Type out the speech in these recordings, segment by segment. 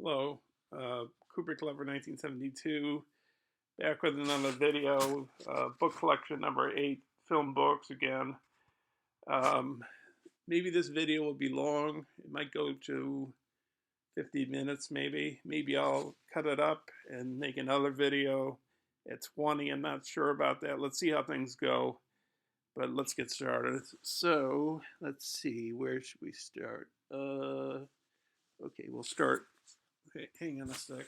Hello, Kubrick Lover 1972, back with another video, book collection number 8, film books again. Um, Maybe this video will be long, it might go to 50 minutes maybe. Maybe I'll cut it up and make another video at 20, I'm not sure about that. Let's see how things go, but let's get started. So, let's see, where should we start? Okay, we'll start, hang on a sec.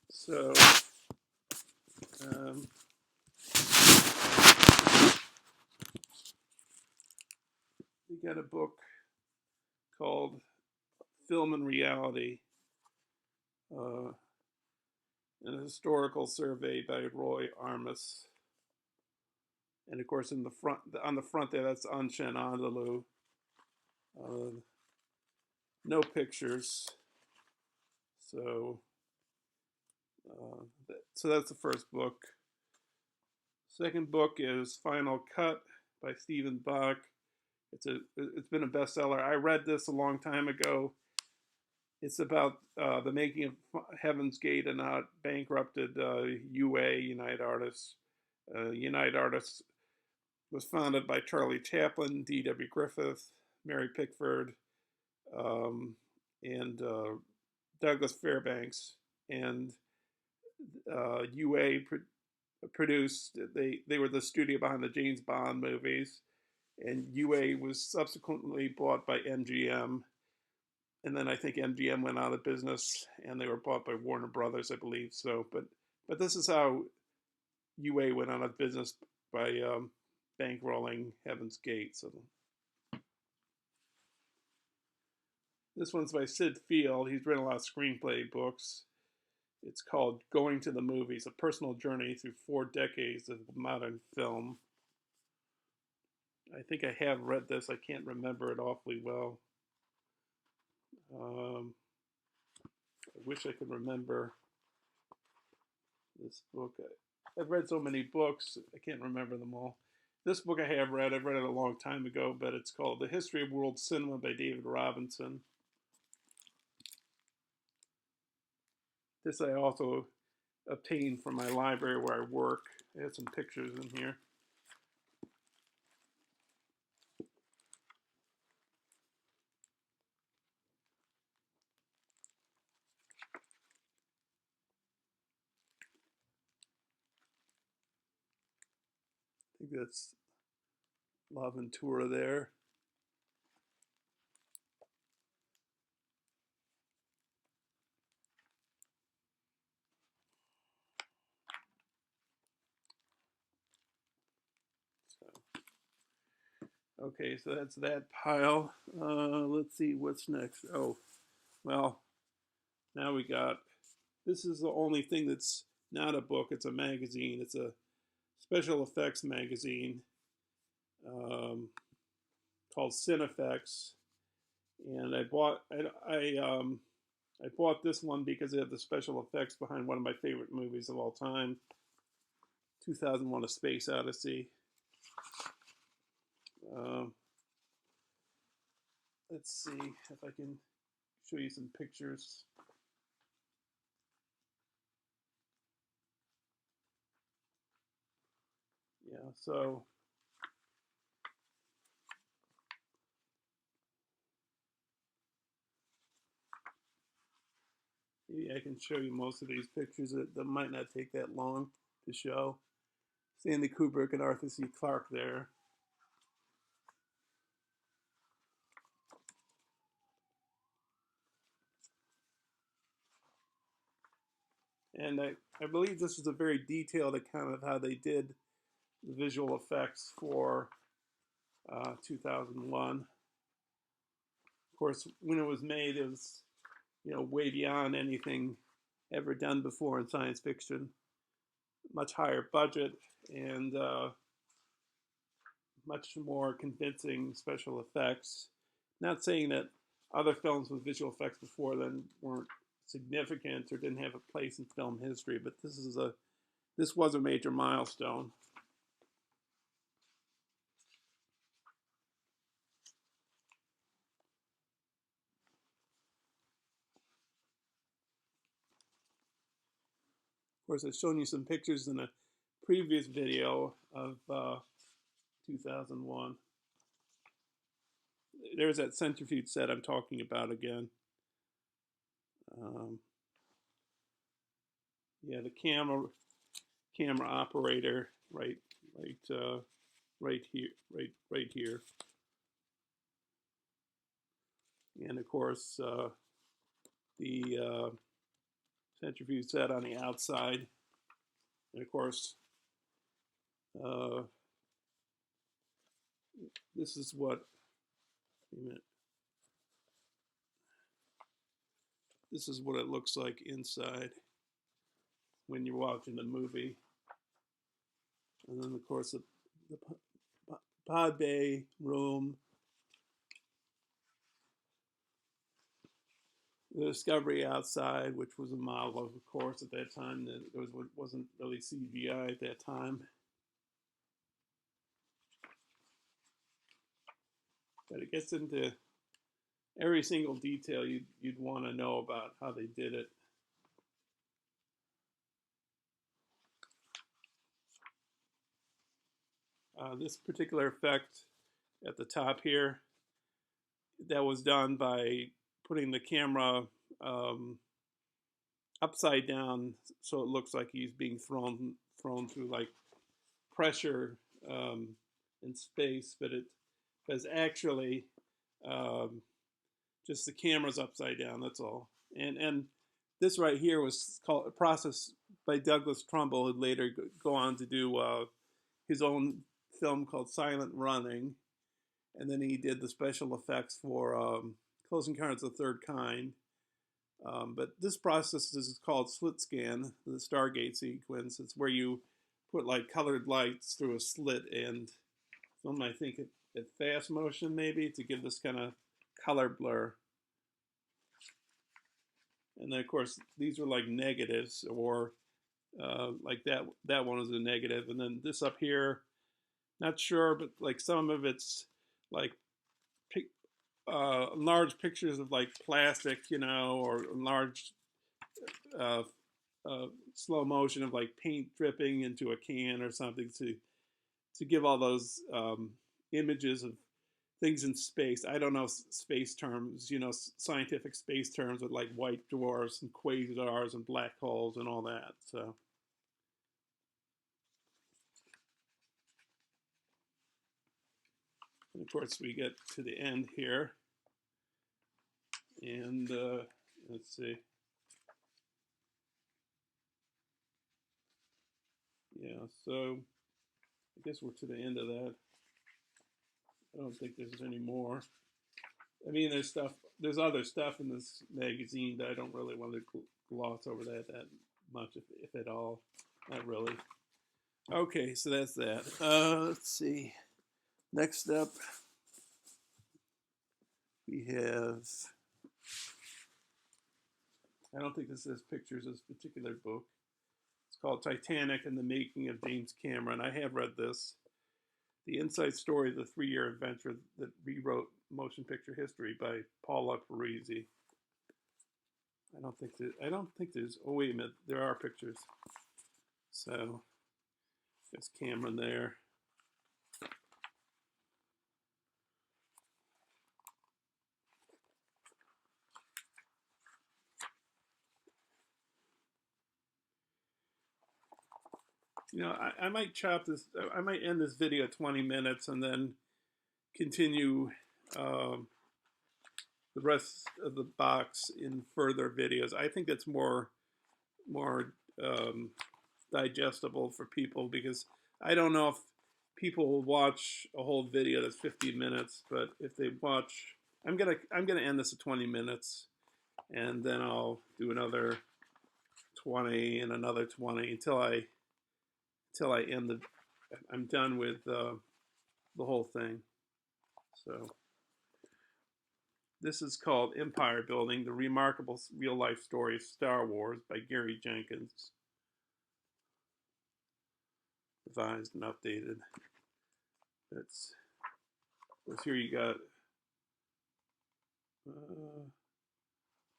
So, um, we got a book called Film and Reality, uh, an historical survey by Roy Armis. And of course, in the front, on the front there, that's Anshin Andalou. No pictures. So, so that's the first book. Second book is Final Cut by Stephen Bach. It's been a bestseller. I read this a long time ago. It's about the making of Heaven's Gate and how it bankrupted UA, United Artists. United Artists was founded by Charlie Chaplin, D.W. Griffith, Mary Pickford, and Douglas Fairbanks. And UA produced, they were the studio behind the James Bond movies. And UA was subsequently bought by MGM. And then I think MGM went out of business, and they were bought by Warner Brothers, I believe. So, but this is how UA went out of business, by bankrolling Heaven's Gate. So this one's by Sid Field. He's written a lot of screenplay books. It's called Going to the Movies: A Personal Journey Through 4 Decades of Modern Film. I think I have read this. I can't remember it awfully well. I wish I could remember this book. I've read so many books, I can't remember them all. This book I have read, I've read it a long time ago, but it's called The History of World Cinema by David Robinson. This I also obtained from my library where I work. I have some pictures in here. I think that's L'Avventura there. Okay, so that's that pile. Let's see what's next. Oh, well, now we got, this is the only thing that's not a book, it's a magazine. It's a special effects magazine called Cinefex. And I bought this one because it had the special effects behind one of my favorite movies of all time, 2001: A Space Odyssey. Let's see if I can show you some pictures. Yeah, so maybe I can show you most of these pictures. That might not take that long to show. Stanley Kubrick and Arthur C. Clarke there. And I believe this is a very detailed account of how they did the visual effects for 2001. Of course, when it was made, it was, way beyond anything ever done before in science fiction. Much higher budget and much more convincing special effects. Not saying that other films with visual effects before then weren't significant or didn't have a place in film history, but this was a major milestone. course, I've shown you some pictures in a previous video of 2001. There's that centrifuge set I'm talking about again. Yeah, the camera operator right here, and of course the centrifuge set on the outside, and of course this is what, wait a minute, this is what it looks like inside when you're watching the movie. And then of course the pod bay room, the Discovery outside, which was a model, of course, at that time. That wasn't really CGI at that time. But it gets into every single detail you'd want to know about how they did it. This particular effect at the top here, that was done by putting the camera upside down, so it looks like he's being thrown through like pressure in space, but it's actually just the camera's upside down. That's all. And this right here was called a process by Douglas Trumbull, who'd later go on to do his own film called Silent Running, and then he did the special effects for Close Encounters of the Third Kind. But this process is called slit scan, the Stargate sequence. It's where you put like colored lights through a slit and film, I think, at fast motion maybe, to give this kind of color blur. And then of course these are like negatives, or like that one is a negative. And then this up here, not sure, but like some of it's like large pictures of like plastic, you know, or large slow motion of like paint dripping into a can or something to give all those images of things in space. I don't know space terms, you know, scientific space terms with like white dwarfs and quasars and black holes and all that. So. And of course, we get to the end here, and let's see. Yeah, so I guess we're to the end of that. I don't think there's any more. I mean, there's other stuff in this magazine that I don't really want to gloss over that much, if at all. Not really. Okay, so that's that. Let's see. Next up, we have, I don't think this has pictures of this particular book. It's called Titanic and the Making of James Cameron. I have read this. The Inside Story of the Three-Year Adventure that rewrote motion picture history by Paula Parisi. I don't think there's, oh wait a minute, there are pictures. So there's Cameron there. You know, I might chop this, I might end this video at 20 minutes and then continue the rest of the box in further videos. I think that's more digestible for people, because I don't know if people will watch a whole video that's 50 minutes, but if they watch, I'm gonna end this at 20 minutes, and then I'll do another 20 and another 20 until I end I'm done with the whole thing. So this is called Empire Building: The Remarkable Real Life Story of Star Wars by Gary Jenkins. Revised and updated. That's, here you got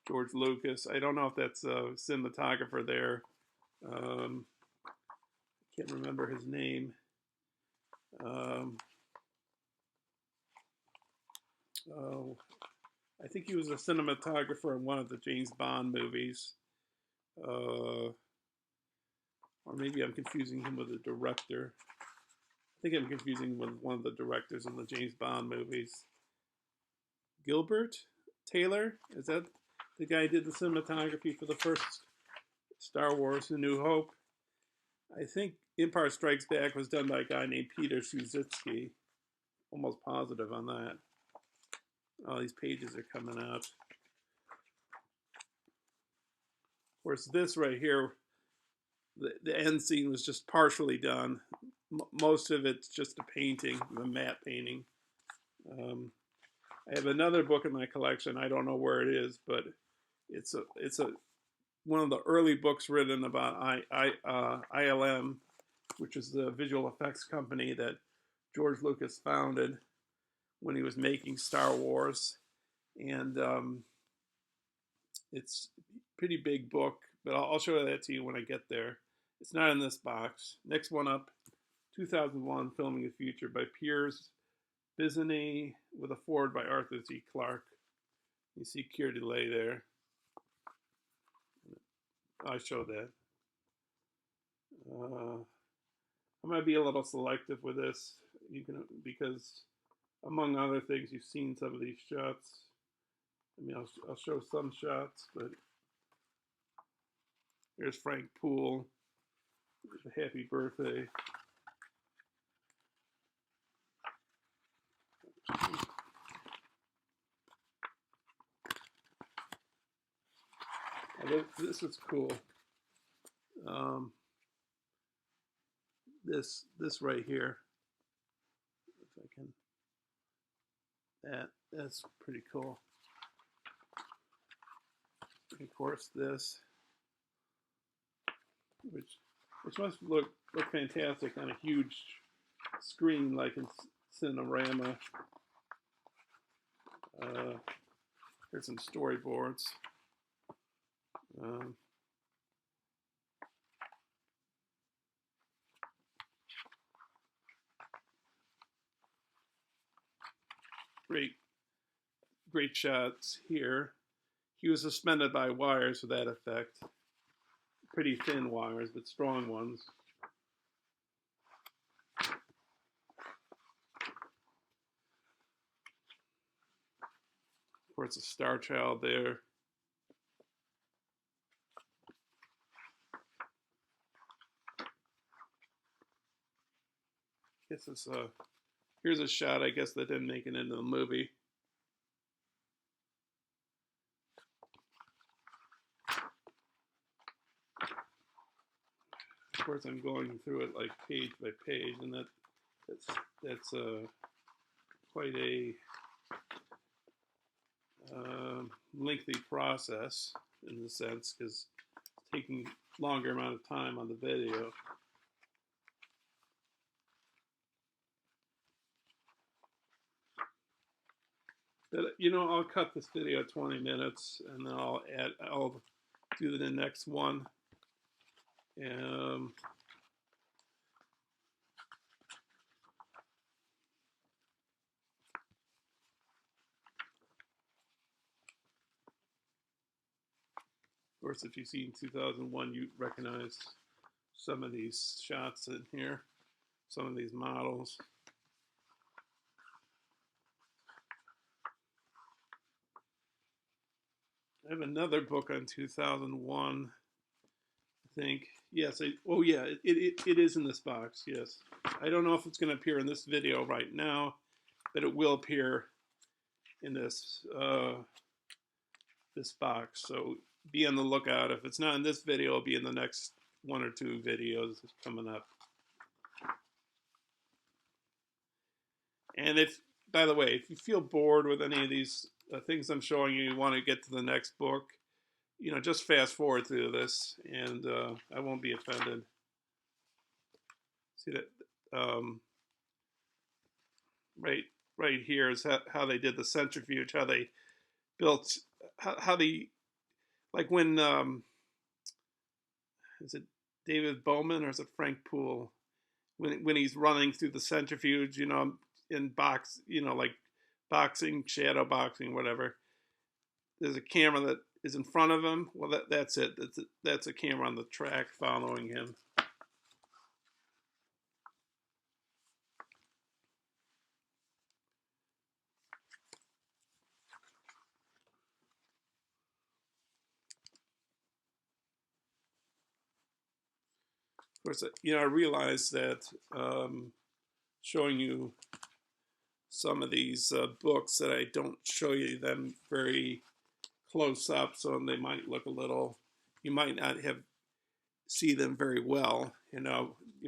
George Lucas. I don't know if that's a cinematographer there. I can't remember his name. Oh, I think he was a cinematographer in one of the James Bond movies. Or maybe I'm confusing him with a director. I think I'm confusing him with one of the directors in the James Bond movies. Gilbert Taylor? Is that the guy who did the cinematography for the first Star Wars: A New Hope? I think Empire Strikes Back was done by a guy named Peter Susitsky. Almost positive on that. All these pages are coming out. Of course, this right here, the end scene was just partially done. Most of it's just a painting, a matte painting. I have another book in my collection. I don't know where it is, but it's one of the early books written about ILM, which is the visual effects company that George Lucas founded when he was making Star Wars. And it's a pretty big book, but I'll show that to you when I get there. It's not in this box. Next one up, 2001, Filming the Future by Piers Bizzoni with a foreword by Arthur C. Clarke. You see Keir Dullea there. I showed that. I'm going to be a little selective with this, because among other things, you've seen some of these shots. I mean, I'll show some shots, but here's Frank Poole. Happy birthday. This is cool. This right here, if I can, that's pretty cool. And of course, this, which must look fantastic on a huge screen like in Cinerama. Here's some storyboards. Great shots here. He was suspended by wires for that effect. Pretty thin wires, but strong ones. Of course, a Star Child there. I guess it's here's a shot, I guess, that didn't make it into the movie. Of course, I'm going through it like page by page, and that's quite a lengthy process in the sense, because it's taking longer amount of time on the video. But, I'll cut this video 20 minutes, and then I'll do the next one. Of course, if you've seen 2001, you recognize some of these shots in here, some of these models. I have another book on 2001, I think. Yes, it is in this box, yes. I don't know if it's going to appear in this video right now, but it will appear in this this box. So be on the lookout. If it's not in this video, it'll be in the next one or two videos coming up. And by the way, if you feel bored with any of these things I'm showing you, you want to get to the next book, just fast forward through this, and I won't be offended. See that? Right here is how they did the centrifuge, how they built, how they, like when, is it David Bowman or is it Frank Poole? When he's running through the centrifuge, in box, like boxing, shadow boxing, whatever. There's a camera that is in front of him. Well, that's it. That's a camera on the track following him. Of course, I realize that showing you some of these books that I don't show you them very close up, so they might look a little. You might not see them very well. You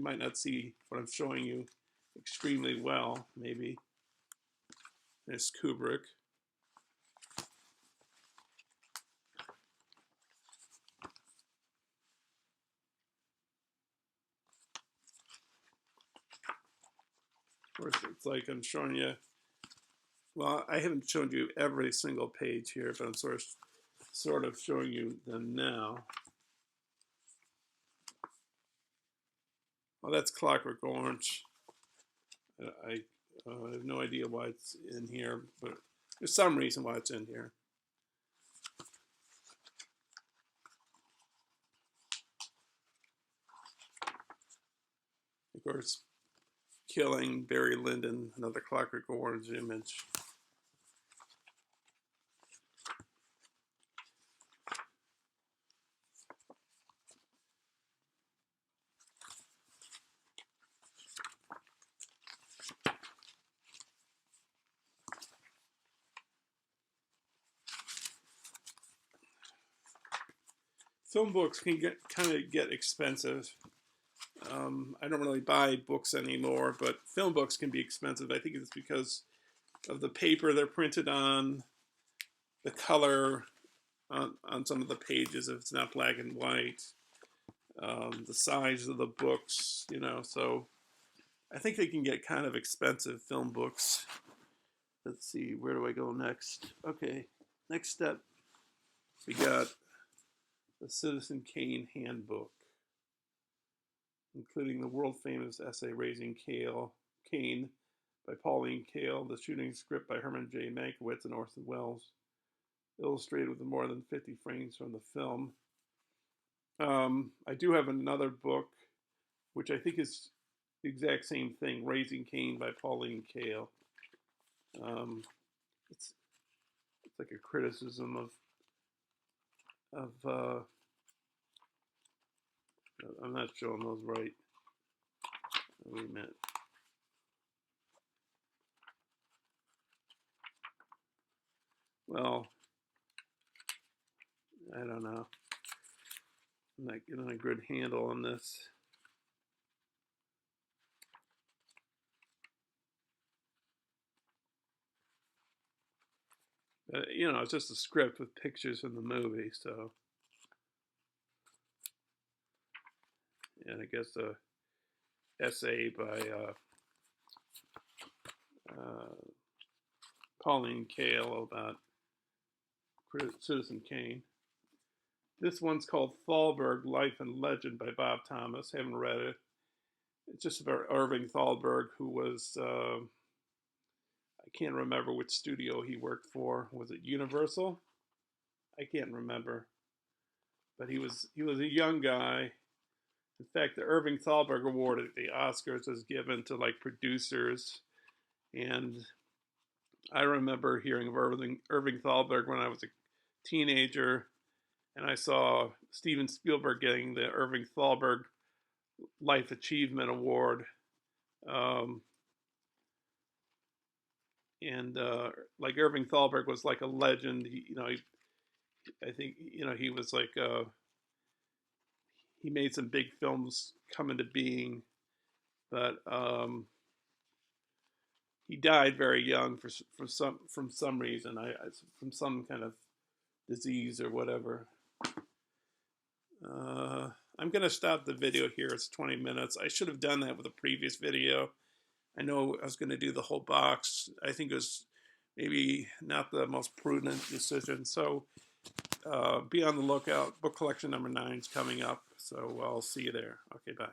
might not see what I'm showing you extremely well. Maybe there's Kubrick. Of course, it's like I'm showing you. Well, I haven't shown you every single page here, but I'm sort of showing you them now. Oh, that's Clockwork Orange. I have no idea why it's in here, but there's some reason why it's in here. Of course, Killing, Barry Lyndon, another Clockwork Orange image. Film books can kind of get expensive. I don't really buy books anymore, but film books can be expensive. I think it's because of the paper they're printed on, the color on some of the pages if it's not black and white, the size of the books, so I think they can get kind of expensive, film books. Let's see, where do I go next? Okay, next step, we got the Citizen Kane Handbook, including the world-famous essay Raising Cain by Pauline Kael, the shooting script by Herman J. Mankiewicz and Orson Welles, illustrated with more than 50 frames from the film. I do have another book, which I think is the exact same thing, Raising Cain by Pauline Kael. It's like a criticism of I'm not showing those right. Wait a minute. Well, I don't know. I'm not getting a good handle on this. It's just a script with pictures from the movie, so. And I guess a essay by Pauline Kael about Citizen Kane. This one's called Thalberg, Life and Legend by Bob Thomas. Haven't read it. It's just about Irving Thalberg, who was, I can't remember which studio he worked for. Was it Universal? I can't remember. But he was a young guy. In fact, the Irving Thalberg Award at the Oscars was given to like producers, and I remember hearing of Irving Thalberg when I was a teenager, and I saw Steven Spielberg getting the Irving Thalberg Life Achievement Award, and like Irving Thalberg was like a legend. I think he was like he made some big films come into being, but he died very young from some reason. From some kind of disease or whatever. I'm gonna stop the video here. It's 20 minutes. I should have done that with a previous video. I know I was gonna do the whole box. I think it was maybe not the most prudent decision. So be on the lookout. Book collection number 9 is coming up, so I'll see you there. Okay, bye.